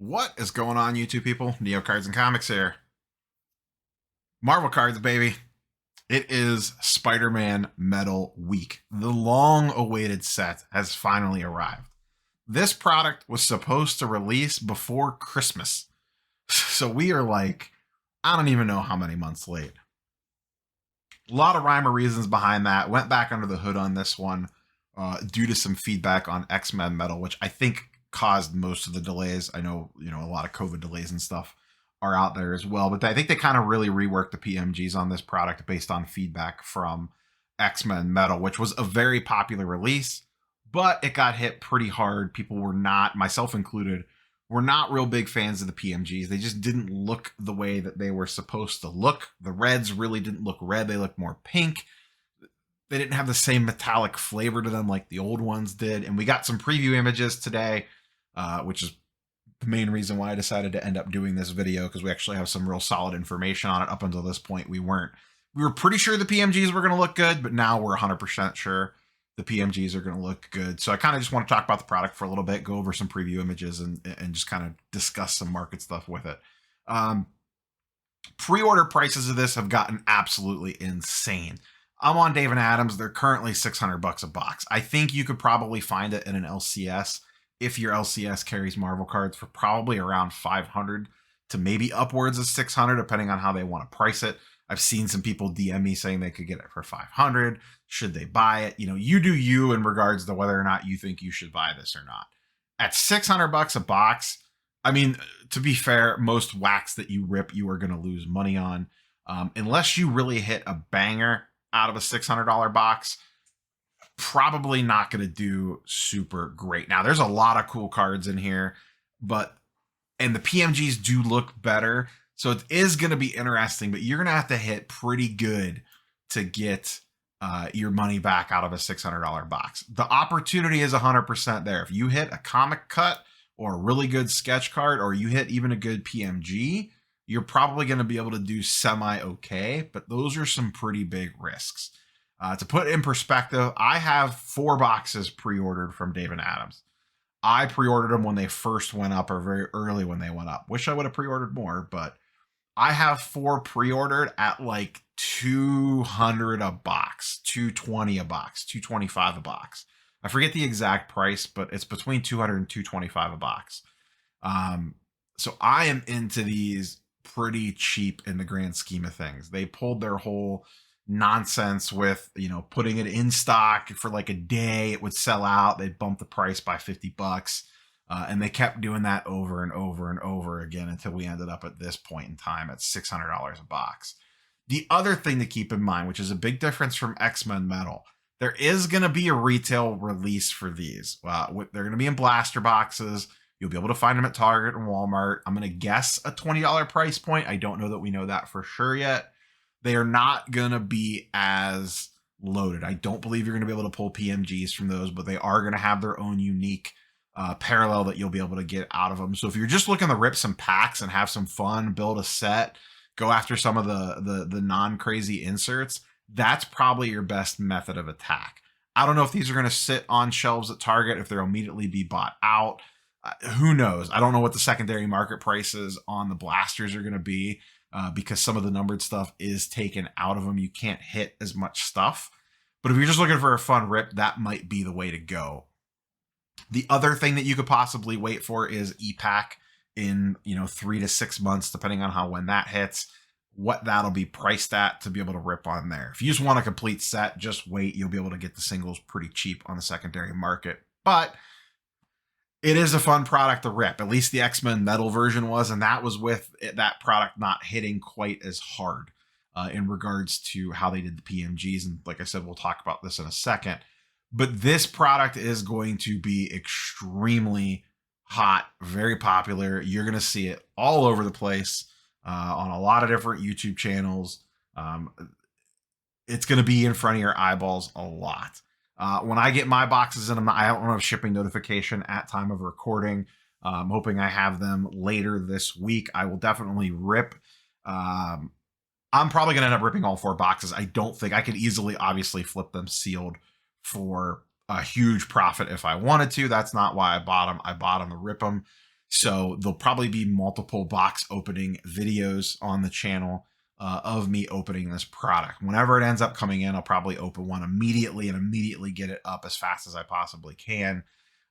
What is going on, YouTube people? Neo Cards and Comics here. Marvel cards, baby. It is Spider-Man Metal Week. The long-awaited set has finally arrived. This product was supposed to release before Christmas. So we are like, I don't even know how many months late. A lot of rhyme or reasons behind that. Went back under the hood on this one due to some feedback on X-Men Metal, which I think caused most of the delays. I know, a lot of COVID delays and stuff are out there as well, but I think they kind of really reworked the PMGs on this product based on feedback from X-Men Metal, which was a very popular release, but it got hit pretty hard. People were not, myself included, were not real big fans of the PMGs. They just didn't look the way that they were supposed to look. The reds really didn't look red. They looked more pink. They didn't have the same metallic flavor to them like the old ones did. And we got some preview images today, which is the main reason why I decided to end up doing this video, because we actually have some real solid information on it. Up until this point, we were pretty sure the PMGs were going to look good, but now we're 100% sure the PMGs are going to look good. So I kind of just want to talk about the product for a little bit, go over some preview images, and just kind of discuss some market stuff with it. Pre-order prices of this have gotten absolutely insane. I'm on Dave and Adams. They're currently $600 a box. I think you could probably find it in an LCS if your LCS carries Marvel cards for probably around 500 to maybe upwards of 600, depending on how they want to price it. I've seen some people DM me saying they could get it for 500. Should they buy it? You do you in regards to whether or not you think you should buy this or not. At $600 a box, I mean, to be fair, most wax that you rip, you are going to lose money on. Unless you really hit a banger out of a $600 box, probably not going to do super great. Now, there's a lot of cool cards in here, and the PMGs do look better. So it is going to be interesting, but you're going to have to hit pretty good to get your money back out of a $600 box. The opportunity is 100% there. If you hit a comic cut or a really good sketch card, or you hit even a good PMG, you're probably going to be able to do semi-okay, but those are some pretty big risks. To put it in perspective, I have 4 boxes pre-ordered from Dave and Adams. I pre-ordered them when they first went up, or very early when they went up. Wish I would have pre-ordered more, but I have 4 pre-ordered at like 200 a box, 220 a box, 225 a box. I forget the exact price, but it's between 200 and 225 a box. So I am into these pretty cheap in the grand scheme of things. They pulled their whole nonsense with, putting it in stock for like a day. It would sell out. They'd bump the price by $50. And they kept doing that over and over and over again until we ended up at this point in time at $600 a box. The other thing to keep in mind, which is a big difference from X-Men Metal, there is going to be a retail release for these. They're going to be in blaster boxes. You'll be able to find them at Target and Walmart. I'm going to guess a $20 price point. I don't know that we know that for sure yet. They are not going to be as loaded. I don't believe you're going to be able to pull PMGs from those, but they are going to have their own unique parallel that you'll be able to get out of them. So if you're just looking to rip some packs and have some fun, build a set, go after some of the non-crazy inserts, that's probably your best method of attack. I don't know if these are going to sit on shelves at Target, if they'll immediately be bought out. Who knows? I don't know what the secondary market prices on the blasters are going to be, because some of the numbered stuff is taken out of them. You can't hit as much stuff. But if you're just looking for a fun rip, that might be the way to go. The other thing that you could possibly wait for is E-Pack in 3 to 6 months, depending on when that hits, what that'll be priced at to be able to rip on there. If you just want a complete set, just wait. You'll be able to get the singles pretty cheap on the secondary market. But it is a fun product to rip. At least the X-Men Metal version was, and that was with that product not hitting quite as hard in regards to how they did the PMGs. And like I said, we'll talk about this in a second. But this product is going to be extremely hot, very popular. You're going to see it all over the place on a lot of different YouTube channels. It's going to be in front of your eyeballs a lot. When I get my boxes in them, I don't have a shipping notification at time of recording. I'm hoping I have them later this week. I will definitely rip. I'm probably going to end up ripping all 4 boxes. I don't think I could easily, obviously, flip them sealed for a huge profit if I wanted to. That's not why I bought them. I bought them to rip them. So there'll probably be multiple box opening videos on the channel of me opening this product. Whenever it ends up coming in, I'll probably open one immediately and immediately get it up as fast as I possibly can.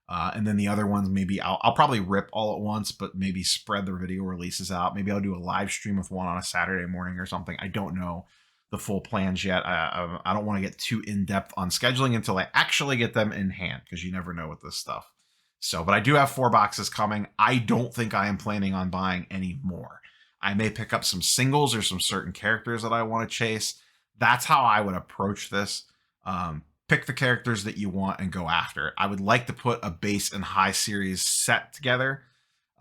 And then the other ones, maybe I'll probably rip all at once, but maybe spread the video releases out. Maybe I'll do a live stream of one on a Saturday morning or something. I don't know the full plans yet. I don't want to get too in depth on scheduling until I actually get them in hand, because you never know with this stuff. So, but I do have 4 boxes coming. I don't think I am planning on buying any more. I may pick up some singles or some certain characters that I want to chase. That's how I would approach this. Pick the characters that you want and go after it. I would like to put a base and high series set together.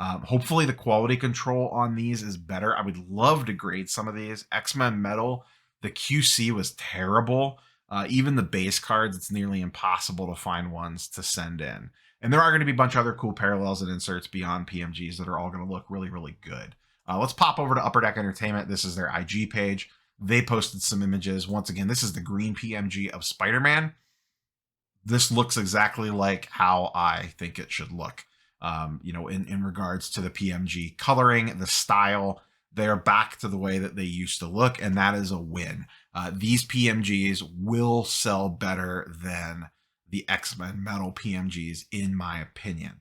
Hopefully the quality control on these is better. I would love to grade some of these. X-Men Metal, the QC was terrible. Even the base cards, it's nearly impossible to find ones to send in. And there are going to be a bunch of other cool parallels and inserts beyond PMGs that are all going to look really, really good. Let's pop over to Upper Deck Entertainment. This is their IG page. They posted some images. Once again, this is the green PMG of Spider-Man. This looks exactly like how I think it should look. In regards to the PMG coloring, the style, they're back to the way that they used to look, and that is a win. These PMGs will sell better than the X-Men Metal PMGs, in my opinion.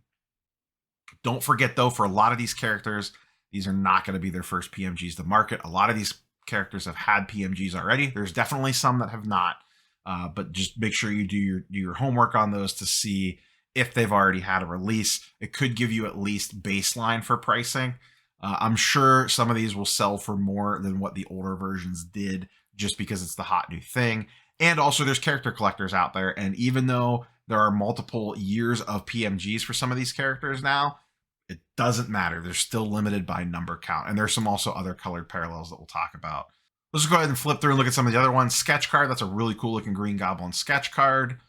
Don't forget, though, for a lot of these characters, these are not going to be their first PMGs to market. A lot of these characters have had PMGs already. There's definitely some that have not, but just make sure you do your homework on those to see if they've already had a release. It could give you at least baseline for pricing. I'm sure some of these will sell for more than what the older versions did, just because it's the hot new thing. And also there's character collectors out there. And even though there are multiple years of PMGs for some of these characters now, it doesn't matter. They're still limited by number count. And there's some also other colored parallels that we'll talk about. Let's go ahead and flip through and look at some of the other ones. Sketch card, that's a really cool looking Green Goblin sketch card.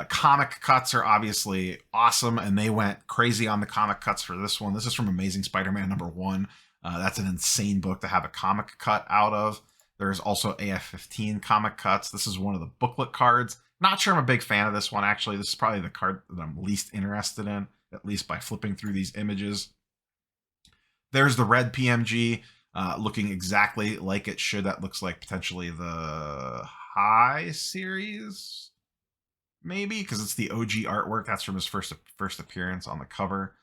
Comic cuts are obviously awesome, and they went crazy on the comic cuts for this one. This is from Amazing Spider-Man #1. That's an insane book to have a comic cut out of. There's also AF-15 comic cuts. This is one of the booklet cards. Not sure I'm a big fan of this one, actually. This is probably the card that I'm least interested in, at least by flipping through these images. There's the red PMG, looking exactly like it should. That looks like potentially the High series, maybe, because it's the OG artwork. That's from his first appearance on the cover.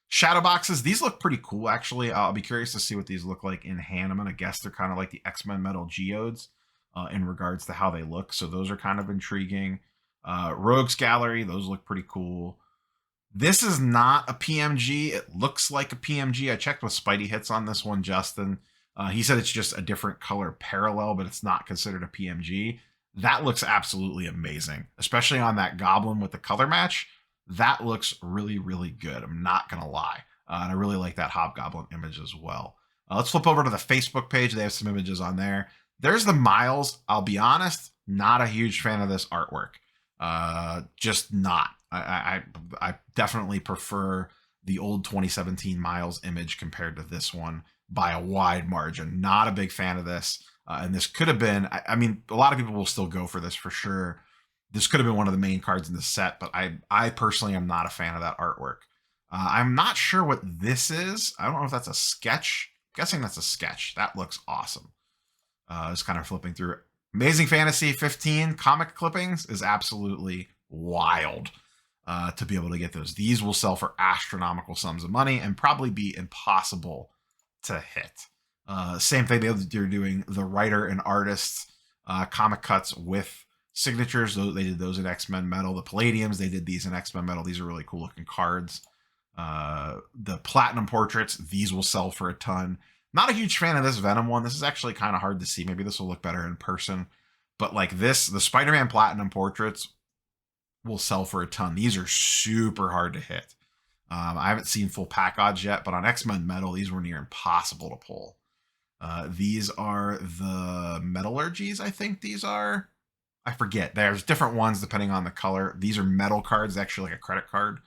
Shadow boxes, these look pretty cool, actually. I'll be curious to see what these look like in hand. I'm going to guess they're kind of like the X-Men Metal Geodes in regards to how they look. So those are kind of intriguing. Rogues Gallery, those look pretty cool. This is not a PMG. It looks like a PMG. I checked with Spidey Hits on this one, Justin. He said it's just a different color parallel, but it's not considered a PMG. That looks absolutely amazing, especially on that Goblin with the color match. That looks really, really good. I'm not going to lie. And I really like that Hobgoblin image as well. Let's flip over to the Facebook page. They have some images on there. There's the Miles. I'll be honest, not a huge fan of this artwork. Just not. I definitely prefer the old 2017 Miles image compared to this one by a wide margin. Not a big fan of this. And this could have been, I mean, a lot of people will still go for this for sure. This could have been one of the main cards in the set, but I personally am not a fan of that artwork. I'm not sure what this is. I don't know if that's a sketch. I'm guessing that's a sketch. That looks awesome. Just kind of flipping through it. Amazing Fantasy 15 comic clippings is absolutely wild to be able to get those. These will sell for astronomical sums of money and probably be impossible to hit. Same thing, they're doing the writer and artist comic cuts with signatures. They did those in X-Men Metal. The Palladiums, they did these in X-Men Metal. These are really cool looking cards. The Platinum portraits, these will sell for a ton. Not a huge fan of this Venom one. This is actually kind of hard to see. Maybe this will look better in person. But like this, the Spider-Man Platinum portraits will sell for a ton. These are super hard to hit. I haven't seen full pack odds yet, but on X-Men Metal, these were near impossible to pull. These are the Metallurgies, I think these are. I forget. There's different ones depending on the color. These are metal cards, actually like a credit card.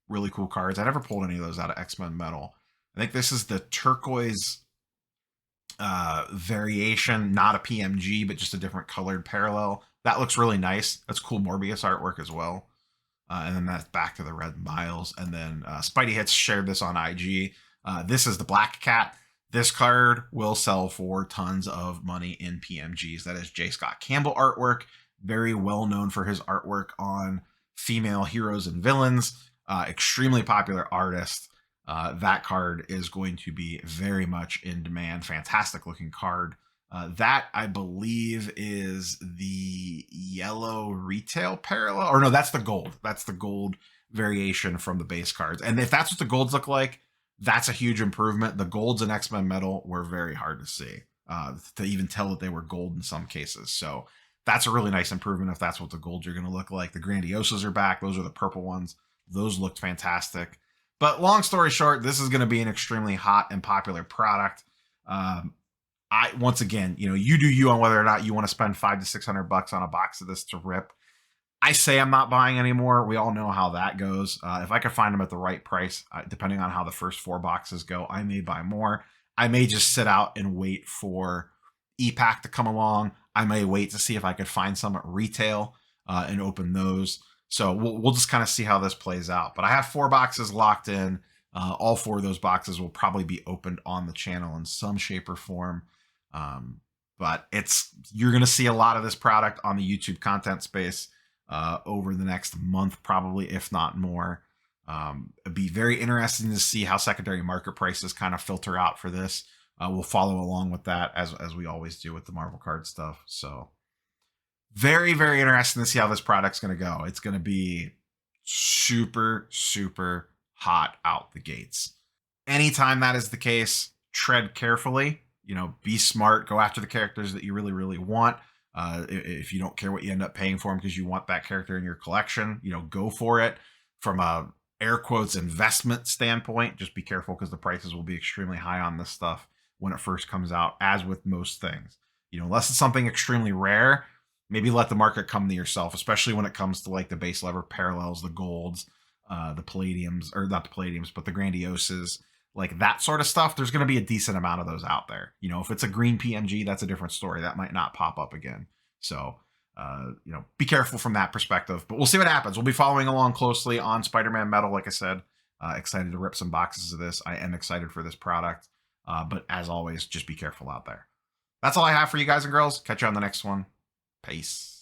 Really cool cards. I never pulled any of those out of X-Men Metal. I think this is the turquoise variation, not a PMG, but just a different colored parallel. That looks really nice. That's cool Morbius artwork as well. and then that's back to the red miles. And then Spidey Hits shared this on IG. This is the Black Cat. This card will sell for tons of money in PMGs. That is J. Scott Campbell artwork, very well known for his artwork on female heroes and villains. Extremely popular artist. That card is going to be very much in demand. Fantastic looking card. That I believe is the yellow retail parallel, or no, that's the gold. That's the gold variation from the base cards. And if that's what the golds look like, that's a huge improvement. The golds in X-Men Metal were very hard to see, to even tell that they were gold in some cases. So that's a really nice improvement if that's what the golds are going to look like. The Grandiosas are back. Those are the purple ones. Those looked fantastic. But long story short, this is going to be an extremely hot and popular product. Once again, you do you on whether or not you want to spend $500 to $600 on a box of this to rip. I say I'm not buying anymore. We all know how that goes. If I could find them at the right price, depending on how the first 4 boxes go, I may buy more. I may just sit out and wait for E-Pack to come along. I may wait to see if I could find some at retail and open those. So we'll just kind of see how this plays out. But I have 4 boxes locked in. All 4 of those boxes will probably be opened on the channel in some shape or form. But you're going to see a lot of this product on the YouTube content space over the next month, probably, if not more. It'd be very interesting to see how secondary market prices kind of filter out for this. We'll follow along with that as we always do with the Marvel card stuff. So very, very interesting to see how this product's going to go. It's going to be super, super hot out the gates. Anytime that is the case, tread carefully. Be smart. Go after the characters that you really, really want. If you don't care what you end up paying for them because you want that character in your collection, go for it. From a air quotes investment standpoint, just be careful because the prices will be extremely high on this stuff when it first comes out, as with most things. Unless it's something extremely rare, maybe let the market come to yourself, especially when it comes to like the base level parallels, the golds, the palladiums, or not the palladiums, but the grandioses, like that sort of stuff. There's going to be a decent amount of those out there. If it's a green PMG, that's a different story. That might not pop up again. So, be careful from that perspective, but we'll see what happens. We'll be following along closely on Spider-Man Metal. Like I said, excited to rip some boxes of this. I am excited for this product. But as always, just be careful out there. That's all I have for you guys and girls. Catch you on the next one. Peace.